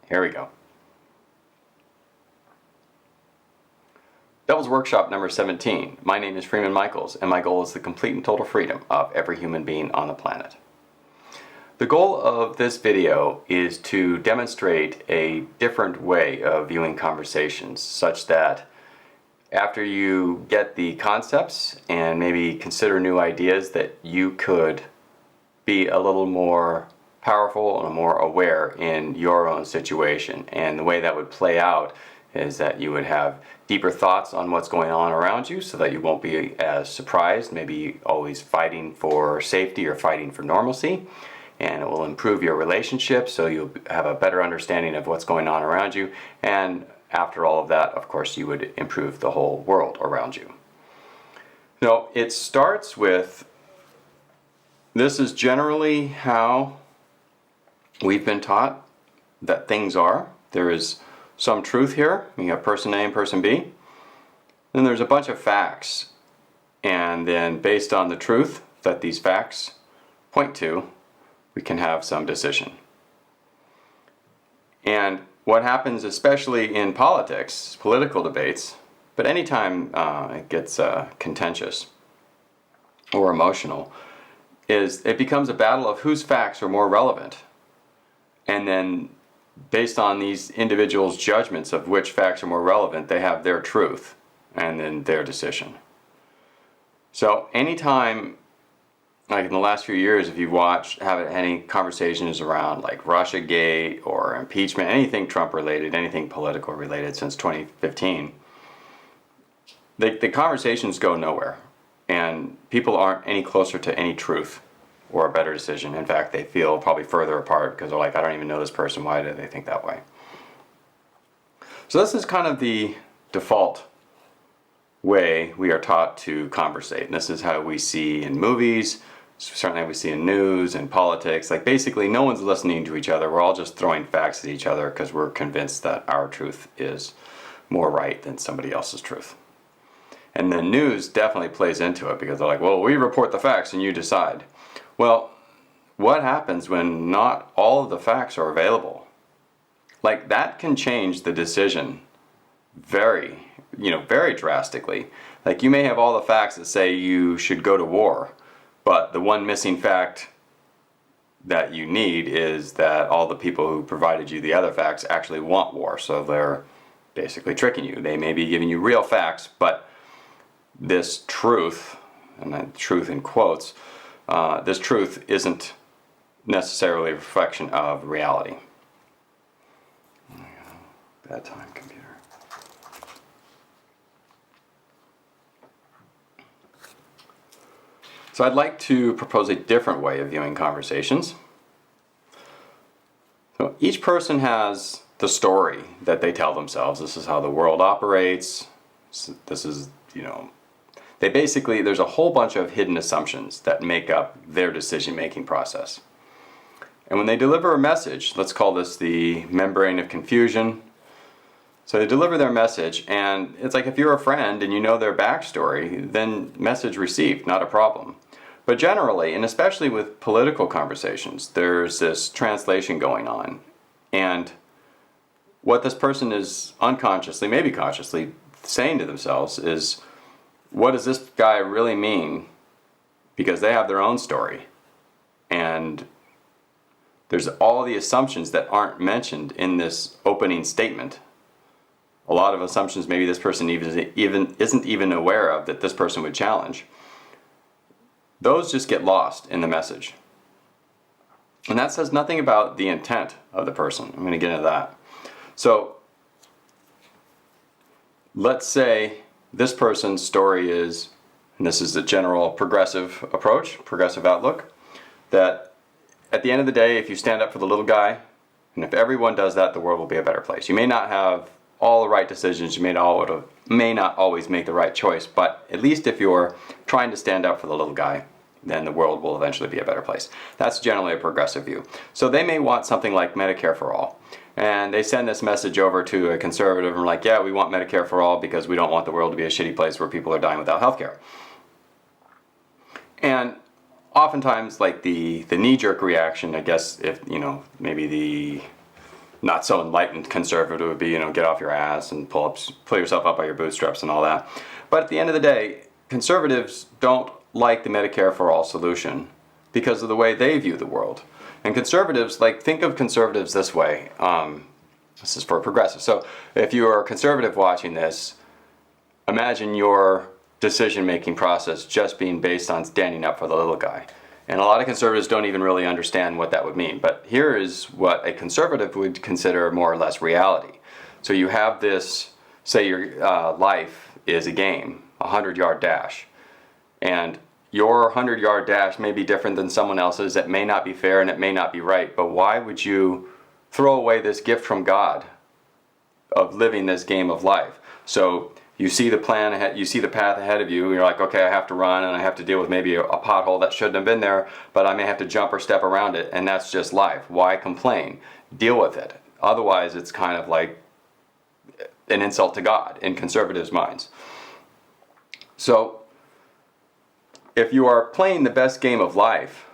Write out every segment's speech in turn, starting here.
Here we go. Devil's Workshop number 17. My name is Freeman Michaels, and my goal is the complete and total freedom of every human being on the planet. The goal of this video is to demonstrate a different way of viewing conversations, such that after you get the concepts and maybe consider new ideas, that you could be a little more powerful and more aware in your own situation. And the way that would play out is that you would have deeper thoughts on what's going on around you, so that you won't be as surprised, maybe always fighting for safety or fighting for normalcy. And it will improve your relationship, so you'll have a better understanding of what's going on around you. And after all of that, of course, you would improve the whole world around you. So it starts with, this is generally how we've been taught that things are. There is some truth here. You have person A and person B. Then there's a bunch of facts. And then based on the truth that these facts point to, we can have some decision. And what happens, especially in politics, political debates, but anytime it gets contentious or emotional, is it becomes a battle of whose facts are more relevant. And then based on these individuals' judgments of which facts are more relevant, they have their truth and then their decision. So anytime, like in the last few years, if you've watched, have any conversations around like Russiagate or impeachment, anything Trump related, anything political related since 2015, the conversations go nowhere. And people aren't any closer to any truth or a better decision. In fact, they feel probably further apart because they're like, I don't even know this person. Why do they think that way? So this is kind of the default way we are taught to conversate. And this is how we see in movies, certainly we see in news and politics. Like basically no one's listening to each other. We're all just throwing facts at each other because we're convinced that our truth is more right than somebody else's truth. And the news definitely plays into it because they're like, well, we report the facts and you decide. Well, what happens when not all of the facts are available? Like that can change the decision very drastically. Like you may have all the facts that say you should go to war, but the one missing fact that you need is that all the people who provided you the other facts actually want war. So they're basically tricking you. They may be giving you real facts, but this truth, and that truth in quotes, this truth isn't necessarily a reflection of reality. Bad time, computer. So I'd like to propose a different way of viewing conversations. So each person has the story that they tell themselves. This is how the world operates. This is, there's a whole bunch of hidden assumptions that make up their decision-making process. And when they deliver a message, let's call this the membrane of confusion. So they deliver their message, and it's like if you're a friend and you know their backstory, then message received, not a problem. But generally, and especially with political conversations, there's this translation going on. And what this person is unconsciously, maybe consciously, saying to themselves is, what does this guy really mean? Because they have their own story. And there's all the assumptions that aren't mentioned in this opening statement. A lot of assumptions maybe this person isn't even aware of that this person would challenge. Those just get lost in the message. And that says nothing about the intent of the person. I'm going to get into that. So let's say this person's story is, and this is the general progressive approach, progressive outlook, that at the end of the day, if you stand up for the little guy, and if everyone does that, the world will be a better place. You may not have all the right decisions, you may not always make the right choice, but at least if you're trying to stand up for the little guy, then the world will eventually be a better place. That's generally a progressive view. So they may want something like Medicare for all. And they send this message over to a conservative and like, yeah, we want Medicare for all because we don't want the world to be a shitty place where people are dying without health care. And oftentimes, like the knee-jerk reaction, I guess, if, maybe not so enlightened conservative would be, get off your ass and pull yourself up by your bootstraps and all that. But at the end of the day, conservatives don't like the Medicare for all solution because of the way they view the world. And conservatives, think of conservatives this way. This is for progressives. So if you are a conservative watching this, imagine your decision-making process just being based on standing up for the little guy. And a lot of conservatives don't even really understand what that would mean. But here is what a conservative would consider more or less reality. So you have this, say your life is a game, a 100-yard dash. And your 100-yard dash may be different than someone else's. It may not be fair and it may not be right. But why would you throw away this gift from God of living this game of life? So you see the plan ahead, you see the path ahead of you, and you're like, okay, I have to run and I have to deal with maybe a pothole that shouldn't have been there, but I may have to jump or step around it, and that's just life. Why complain? Deal with it. Otherwise, it's kind of like an insult to God in conservatives' minds. So if you are playing the best game of life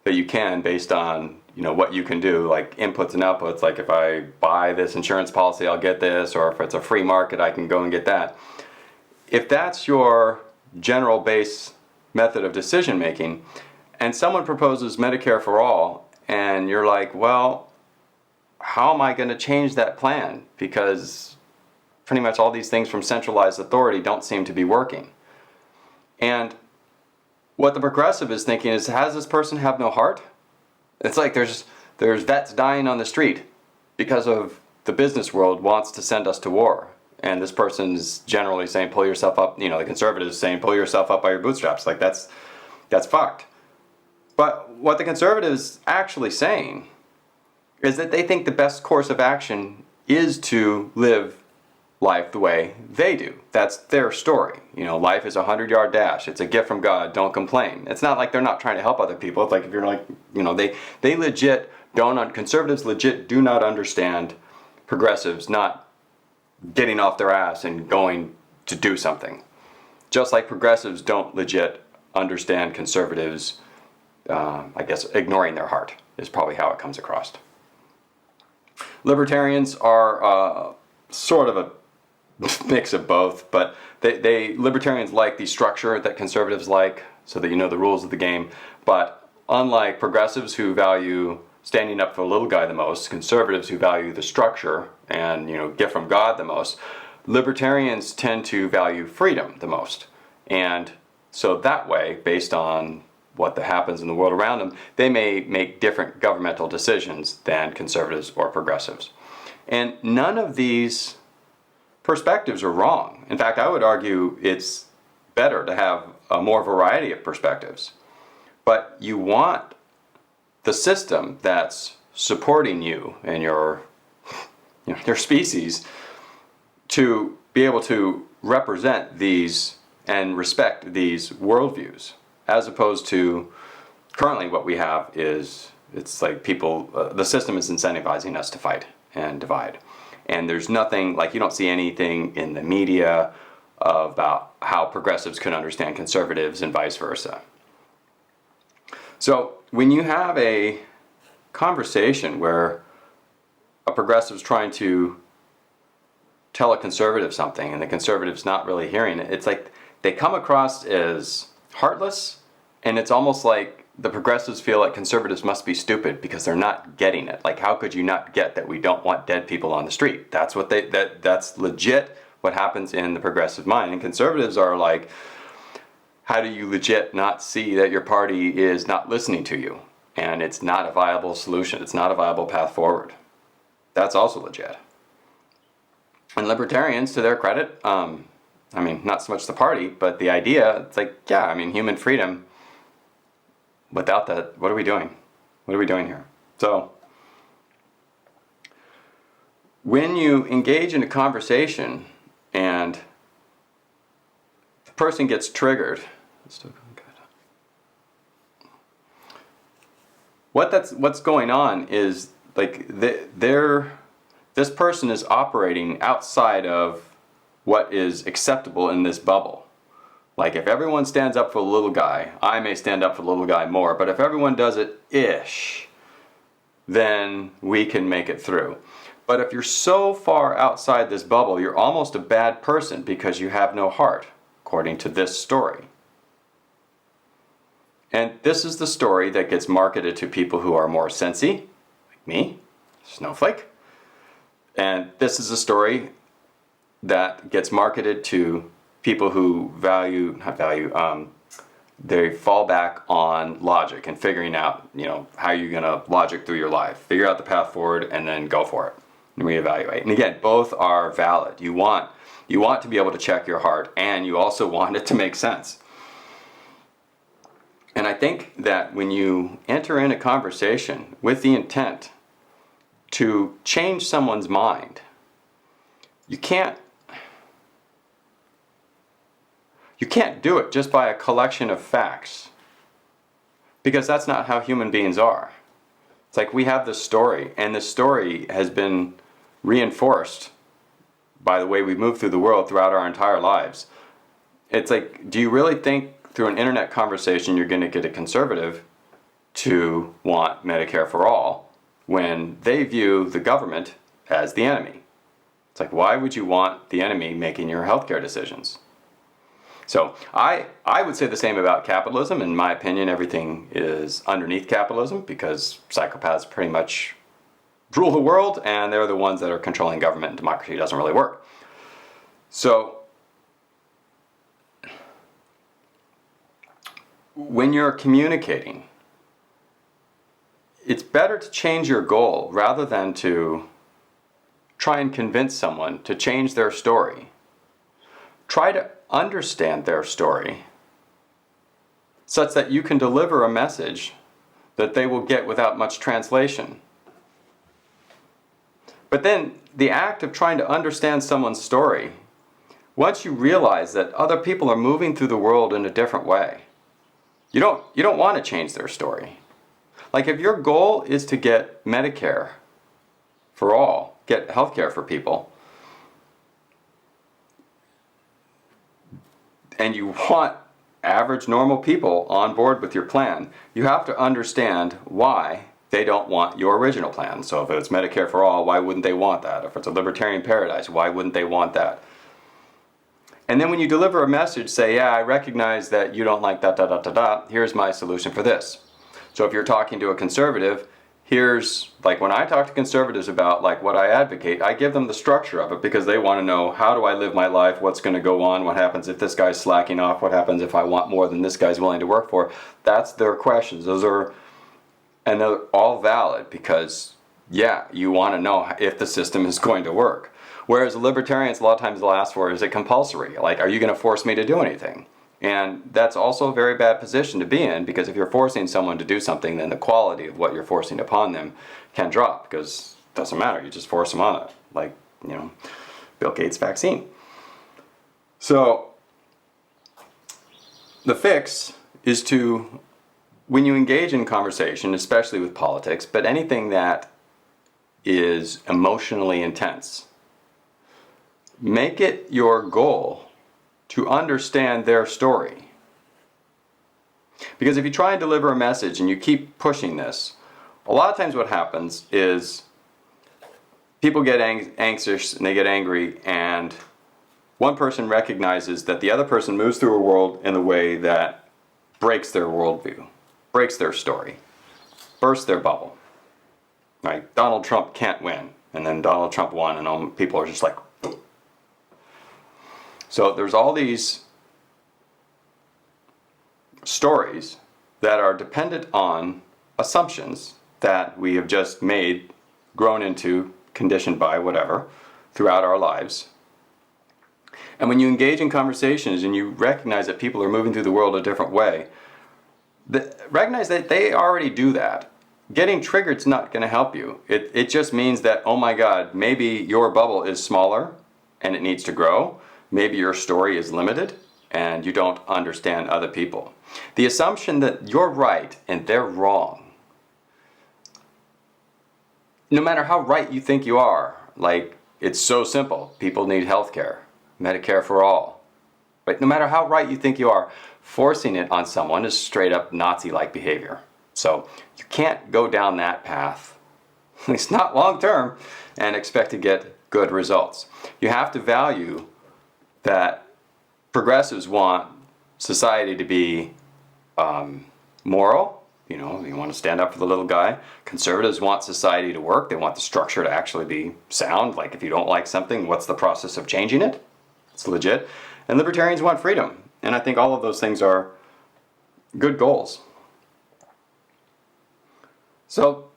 that you can based on what you can do, like inputs and outputs, like if I buy this insurance policy, I'll get this, or if it's a free market, I can go and get that. If that's your general base method of decision making, and someone proposes Medicare for all, and you're like, well, how am I going to change that plan? Because pretty much all these things from centralized authority don't seem to be working. And what the progressive is thinking is, has this person have no heart? It's like there's vets dying on the street because of the business world wants to send us to war. And this person's generally saying, pull yourself up, the conservatives saying, pull yourself up by your bootstraps. Like that's fucked. But what the conservatives actually saying is that they think the best course of action is to live life the way they do. That's their story. Life is a 100-yard dash. It's a gift from God. Don't complain. It's not like they're not trying to help other people. It's like if you're like, they legit conservatives legit do not understand progressives not getting off their ass and going to do something. Just like progressives don't legit understand conservatives, ignoring their heart is probably how it comes across. Libertarians are sort of a mix of both, but libertarians like the structure that conservatives like, so that the rules of the game. But unlike progressives who value standing up for the little guy the most, conservatives who value the structure and gift from God the most, libertarians tend to value freedom the most. And so that way, based on what happens in the world around them, they may make different governmental decisions than conservatives or progressives. And none of these perspectives are wrong. In fact, I would argue it's better to have a more variety of perspectives. But you want the system that's supporting you and your species to be able to represent these and respect these worldviews, as opposed to currently what we have is, it's like people, the system is incentivizing us to fight and divide. And there's nothing, you don't see anything in the media about how progressives can understand conservatives and vice versa. So when you have a conversation where a progressive's trying to tell a conservative something and the conservative's not really hearing it, it's like they come across as heartless, and it's almost like the progressives feel like conservatives must be stupid because they're not getting it. Like, how could you not get that we don't want dead people on the street? That's what that's legit what happens in the progressive mind. And conservatives are like, how do you legit not see that your party is not listening to you? And it's not a viable solution. It's not a viable path forward. That's also legit. And libertarians, to their credit, not so much the party, but the idea, it's like, human freedom. Without that, what are we doing? What are we doing here? So, when you engage in a conversation and the person gets triggered, it's still going good. What's going on is this person is operating outside of what is acceptable in this bubble. Like, if everyone stands up for the little guy, I may stand up for the little guy more, but if everyone does it ish, then we can make it through. But if you're so far outside this bubble, you're almost a bad person because you have no heart, according to this story. And this is the story that gets marketed to people who are more sensy, like me, snowflake. And this is a story that gets marketed to people who they fall back on logic and figuring out, how you're going to logic through your life. Figure out the path forward and then go for it and reevaluate. And again, both are valid. You want to be able to check your heart, and you also want it to make sense. And I think that when you enter in a conversation with the intent to change someone's mind, you can't do it just by a collection of facts, because that's not how human beings are. It's like we have this story, and this story has been reinforced by the way we move through the world throughout our entire lives. It's like, do you really think through an internet conversation you're going to get a conservative to want Medicare for all when they view the government as the enemy? It's like, why would you want the enemy making your healthcare decisions? So I would say the same about capitalism. In my opinion, everything is underneath capitalism because psychopaths pretty much rule the world, and they're the ones that are controlling government, and democracy doesn't really work. So when you're communicating, it's better to change your goal rather than to try and convince someone to change their story. Try to understand their story such that you can deliver a message that they will get without much translation. But then the act of trying to understand someone's story, once you realize that other people are moving through the world in a different way, you don't want to change their story. Like if your goal is to get Medicare for all, get healthcare for people, and you want average normal people on board with your plan, you have to understand why they don't want your original plan. So if it's Medicare for all, why wouldn't they want that? If it's a libertarian paradise, why wouldn't they want that? And then when you deliver a message, say, yeah, I recognize that you don't like that, here's my solution for this. So if you're talking to a conservative, here's, like when I talk to conservatives about like what I advocate, I give them the structure of it because they want to know, how do I live my life, what's going to go on, what happens if this guy's slacking off, what happens if I want more than this guy's willing to work for. That's their questions. And they're all valid because, yeah, you want to know if the system is going to work. Whereas the libertarians, a lot of times they'll ask for, is it compulsory? Like, are you going to force me to do anything? And that's also a very bad position to be in, because if you're forcing someone to do something, then the quality of what you're forcing upon them can drop, because it doesn't matter, you just force them on it. Like, Bill Gates' vaccine. So, the fix is to, when you engage in conversation, especially with politics, but anything that is emotionally intense, make it your goal to understand their story. Because if you try and deliver a message and you keep pushing this, a lot of times what happens is people get anxious and they get angry, and one person recognizes that the other person moves through a world in a way that breaks their worldview, breaks their story, bursts their bubble. Right? Donald Trump can't win, and then Donald Trump won, and all people are just like, so there's all these stories that are dependent on assumptions that we have just made, grown into, conditioned by, whatever, throughout our lives. And when you engage in conversations and you recognize that people are moving through the world a different way, recognize that they already do that. Getting triggered is not going to help you. It just means that, oh my God, maybe your bubble is smaller and it needs to grow. Maybe your story is limited and you don't understand other people. The assumption that you're right and they're wrong, no matter how right you think you are, like it's so simple. People need health care, Medicare for all. But no matter how right you think you are, forcing it on someone is straight up Nazi-like behavior. So you can't go down that path at least not long term, and expect to get good results. You have to value that progressives want society to be moral. You know, you want to stand up for the little guy. Conservatives want society to work. They want the structure to actually be sound. Like if you don't like something, what's the process of changing it? It's legit. And libertarians want freedom. And I think all of those things are good goals. So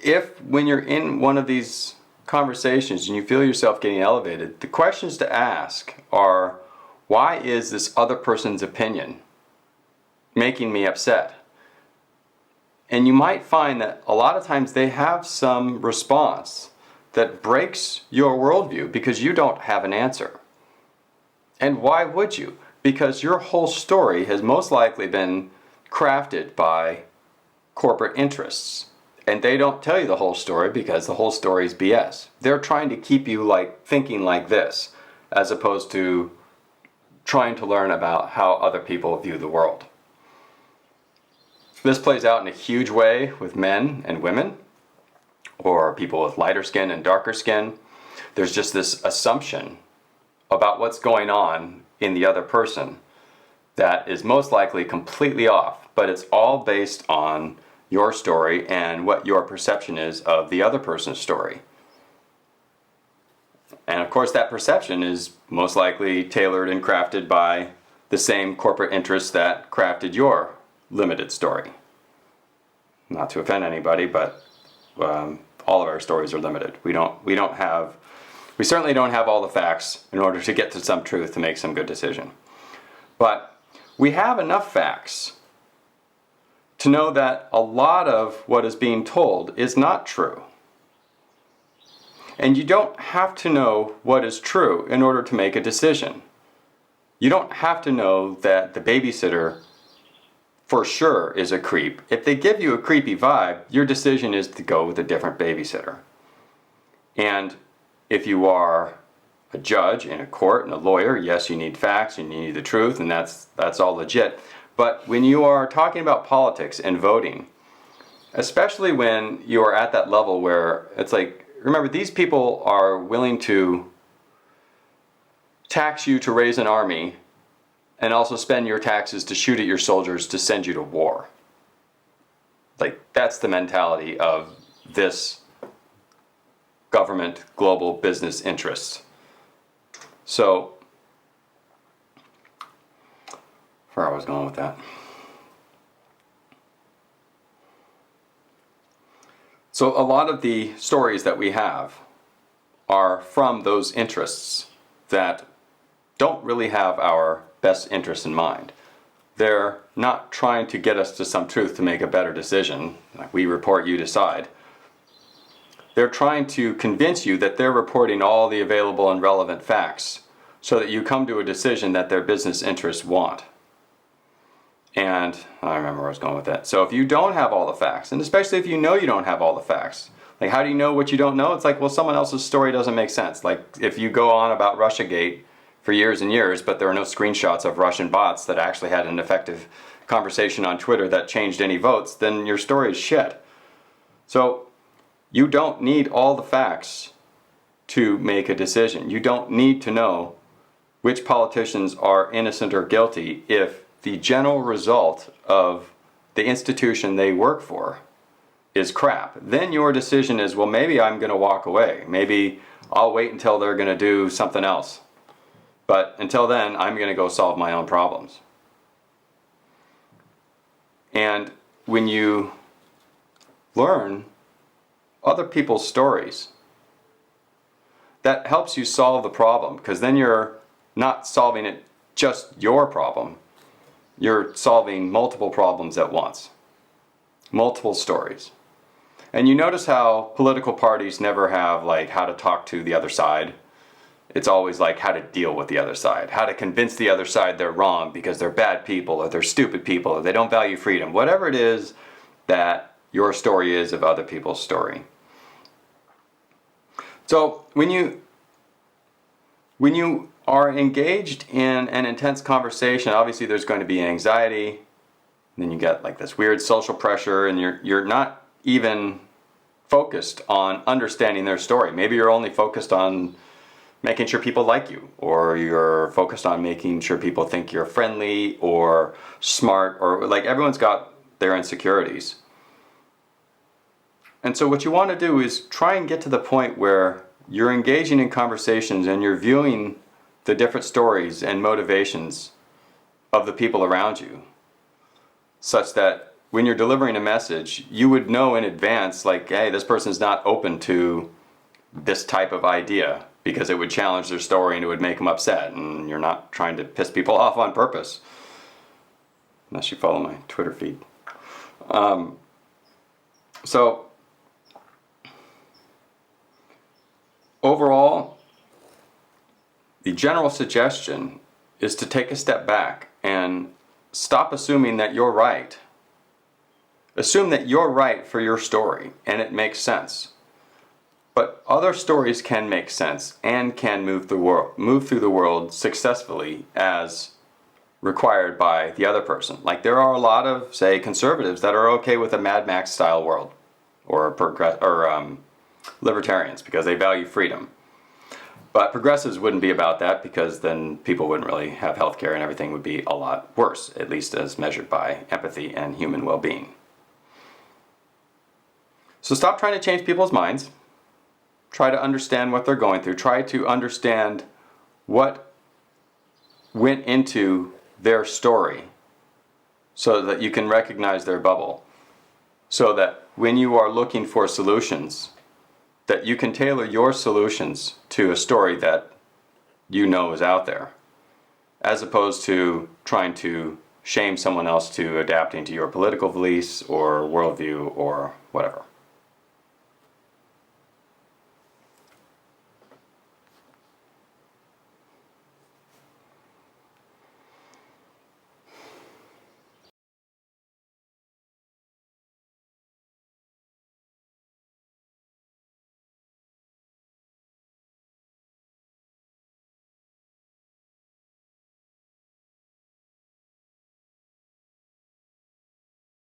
if when you're in one of these conversations and you feel yourself getting elevated, the questions to ask are, why is this other person's opinion making me upset? And you might find that a lot of times they have some response that breaks your worldview because you don't have an answer. And why would you? Because your whole story has most likely been crafted by corporate interests. And they don't tell you the whole story because the whole story is BS. They're trying to keep you like thinking like this, as opposed to trying to learn about how other people view the world. This plays out in a huge way with men and women, or people with lighter skin and darker skin. There's just this assumption about what's going on in the other person that is most likely completely off, but it's all based on your story and what your perception is of the other person's story. And of course that perception is most likely tailored and crafted by the same corporate interests that crafted your limited story. Not to offend anybody, but all of our stories are limited. We certainly don't have all the facts in order to get to some truth to make some good decision. But we have enough facts to know that a lot of what is being told is not true. And you don't have to know what is true in order to make a decision. You don't have to know that the babysitter for sure is a creep. If they give you a creepy vibe, your decision is to go with a different babysitter. And if you are a judge in a court and a lawyer, yes, you need facts and you need the truth, and that's all legit. But when you are talking about politics and voting, especially when you are at that level where it's like, remember, these people are willing to tax you to raise an army and also spend your taxes to shoot at your soldiers to send you to war. Like, that's the mentality of this government global business interests. So, where I was going with that. So a lot of the stories that we have are from those interests that don't really have our best interests in mind. They're not trying to get us to some truth to make a better decision, like we report, you decide. They're trying to convince you that they're reporting all the available and relevant facts so that you come to a decision that their business interests want. And I remember where I was going with that. So if you don't have all the facts, and especially if you know you don't have all the facts, like how do you know what you don't know? It's like, well, someone else's story doesn't make sense. Like if you go on about Russiagate for years and years, but there are no screenshots of Russian bots that actually had an effective conversation on Twitter that changed any votes, then your story is shit. So you don't need all the facts to make a decision. You don't need to know which politicians are innocent or guilty if the general result of the institution they work for is crap. Then your decision is, well, maybe I'm going to walk away. Maybe I'll wait until they're going to do something else. But until then, I'm going to go solve my own problems. And when you learn other people's stories, that helps you solve the problem, because then you're not solving it just your problem. You're solving multiple problems at once. Multiple stories. And you notice how political parties never have like how to talk to the other side. It's always like how to deal with the other side. How to convince the other side they're wrong because they're bad people or they're stupid people or they don't value freedom. Whatever it is that your story is of other people's story. So when you are engaged in an intense conversation, obviously there's going to be anxiety, and then you get like this weird social pressure, and you're not even focused on understanding their story. Maybe you're only focused on making sure people like you, or you're focused on making sure people think you're friendly or smart, or like everyone's got their insecurities. And so what you want to do is try and get to the point where you're engaging in conversations and you're viewing the different stories and motivations of the people around you, such that when you're delivering a message, you would know in advance, like, hey, this person's not open to this type of idea because it would challenge their story and it would make them upset, and you're not trying to piss people off on purpose. Unless you follow my Twitter feed. So, overall, the general suggestion is to take a step back and stop assuming that you're right. Assume that you're right for your story and it makes sense. But other stories can make sense and can move through the world successfully as required by the other person. Like there are a lot of, say, conservatives that are okay with a Mad Max style world, or libertarians because they value freedom. But progressives wouldn't be about that, because then people wouldn't really have health care and everything would be a lot worse, at least as measured by empathy and human well-being. So stop trying to change people's minds. Try to understand what they're going through. Try to understand what went into their story so that you can recognize their bubble. So that when you are looking for solutions, that you can tailor your solutions to a story that you know is out there, as opposed to trying to shame someone else to adapting to your political beliefs or worldview or whatever.